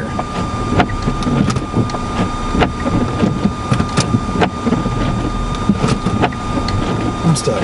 here. I'm stuck.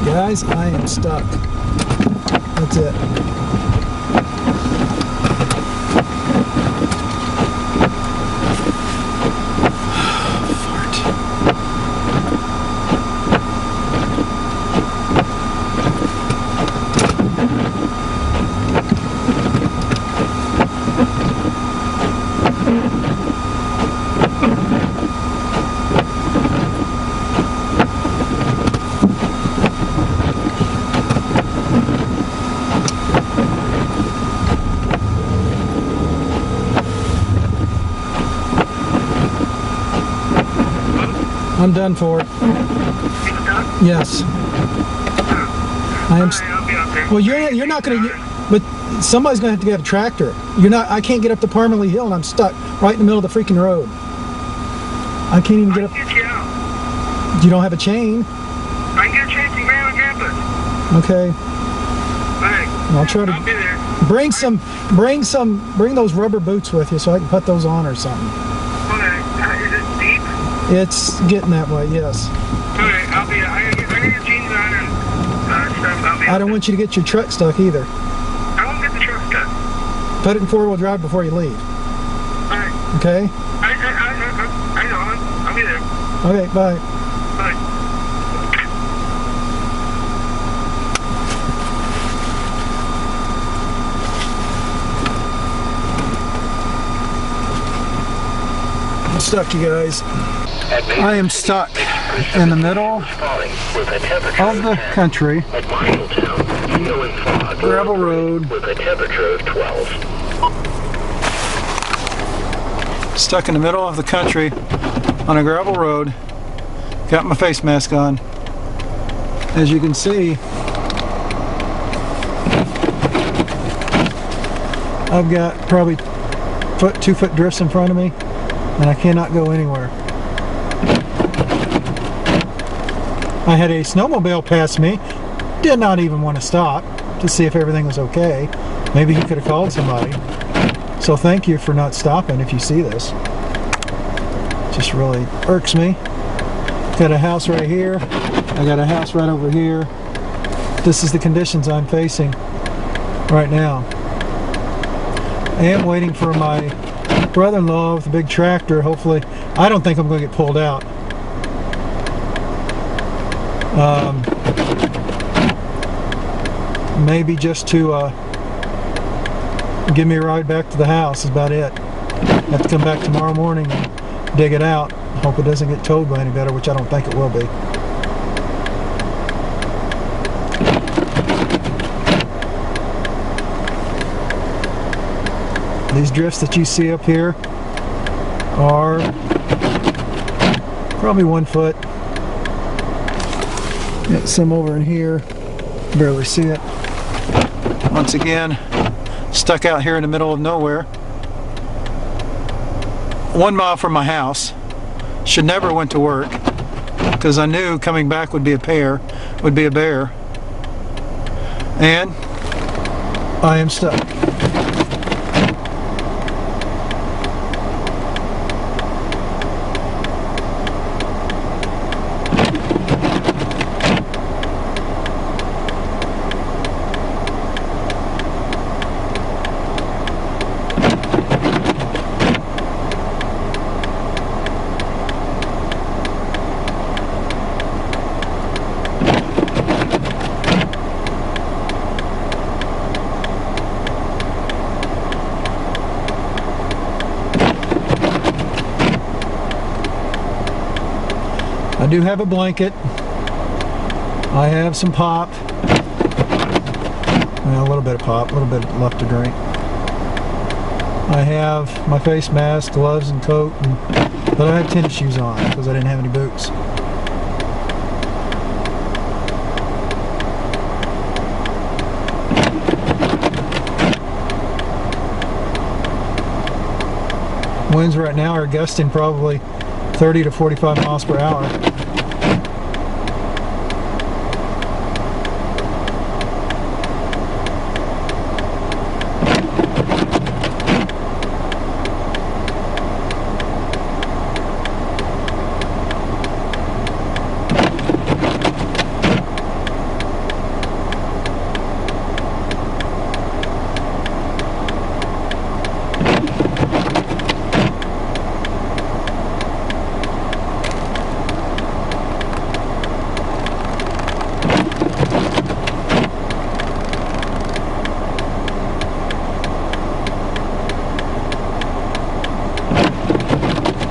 Guys, I am stuck. That's it. I'm done for. Yes. I am. Well, you're not going to. But somebody's going to have to get a tractor. You're not. I can't get up to Parmalee Hill, and I'm stuck right in the middle of the freaking road. I can't even get up. Get you out. You don't have a chain. I can get a chain from Grandma and Grandpa. Okay. Alright. I'll try to. I'll be there. Bring those rubber boots with you so I can put those on or something. Okay. Is it deep? It's getting that way, yes. Okay, I'll be. I need your jeans on and stuff. I'll be. I don't want you to get your truck stuck either. I won't get the truck stuck. Put it in four-wheel drive before you leave. Alright. Okay? I know. I'll be there. Okay, bye. Bye. I'm stuck, you guys. I am stuck in the middle of the country, gravel road, with a temperature of 12. stuck in the middle of the country on a gravel road, got my face mask on. As you can see, I've got probably 2-foot drifts in front of me, and I cannot go anywhere. I had a snowmobile pass me, did not even want to stop to see if everything was okay. Maybe he could have called somebody. So thank you for not stopping if you see this. Just really irks me. Got a house right here. I got a house right over here. This is the conditions I'm facing right now. I am waiting for my brother-in-law with a big tractor. Hopefully, I don't think I'm going to get pulled out. Maybe just to give me a ride back to the house is about it. Have to come back tomorrow morning and dig it out. Hope it doesn't get towed by any better, which I don't think it will be. These drifts that you see up here are probably 1 foot. Got some over in here, barely see it. Once again, stuck out here in the middle of nowhere. 1 mile from my house. Should never went to work because I knew coming back would be a bear. And I am stuck. do have a blanket. I have some pop. Well, a little bit of pop, a little bit left to drink. I have my face mask, gloves, and coat, but I have tennis shoes on because I didn't have any boots. Winds right now are gusting probably 30 to 45 miles per hour.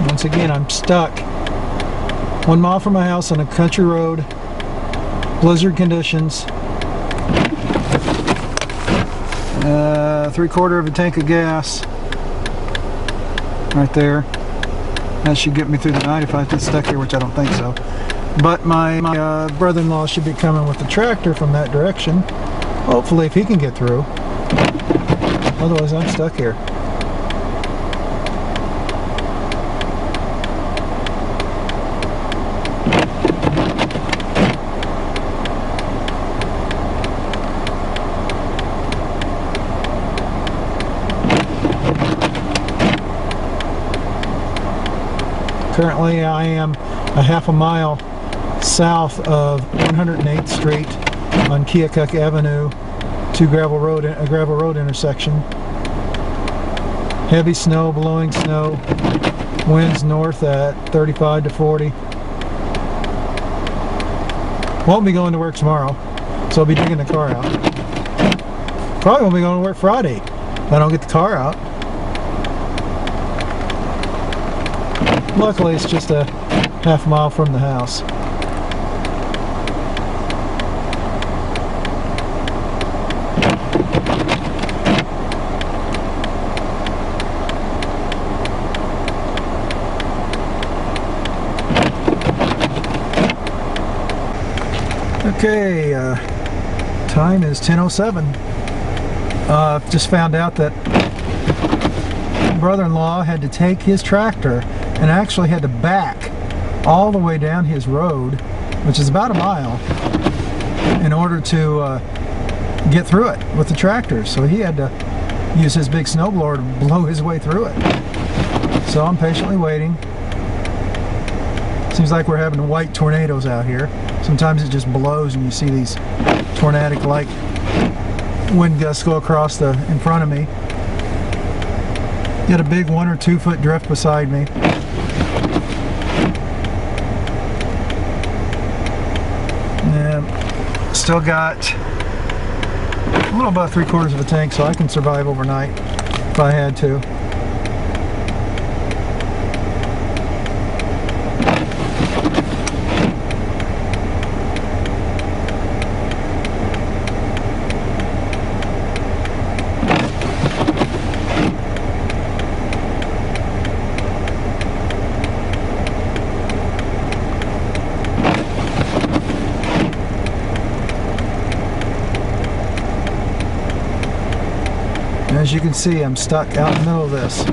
Once again, I'm stuck 1 mile from my house on a country road, blizzard conditions, 3/4 of a tank of gas right there. That should get me through the night if I get stuck here, which I don't think so. But my brother-in-law should be coming with the tractor from that direction, hopefully, if he can get through. Otherwise, I'm stuck here. Currently, I am a half a mile south of 108th Street on Keokuk Avenue to a gravel road intersection. Heavy snow, blowing snow, winds north at 35 to 40. Won't be going to work tomorrow, so I'll be digging the car out. Probably won't be going to work Friday if I don't get the car out. Luckily, it's just a half mile from the house. Okay, time is 10:07. Just found out that brother-in-law had to take his tractor and actually had to back all the way down his road, which is about a mile, in order to get through it with the tractor. So he had to use his big snowblower to blow his way through it. So I'm patiently waiting. Seems like we're having white tornadoes out here. Sometimes it just blows and you see these tornadic-like wind gusts go across in front of me. Got a big 1 or 2 foot drift beside me. And still got a little about 3/4 of a tank, so I can survive overnight if I had to. As you can see, I'm stuck out in the middle of this.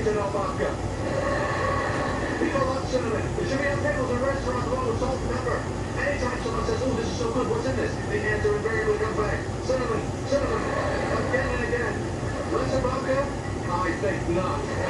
you to know, Bobka? People love cinnamon. It should be on tables in restaurants along with salt and pepper. Anytime someone says, oh, this is so good, what's in this? The answer invariably comes back. Cinnamon, cinnamon. Again and again. Listen, Bobka? I think not.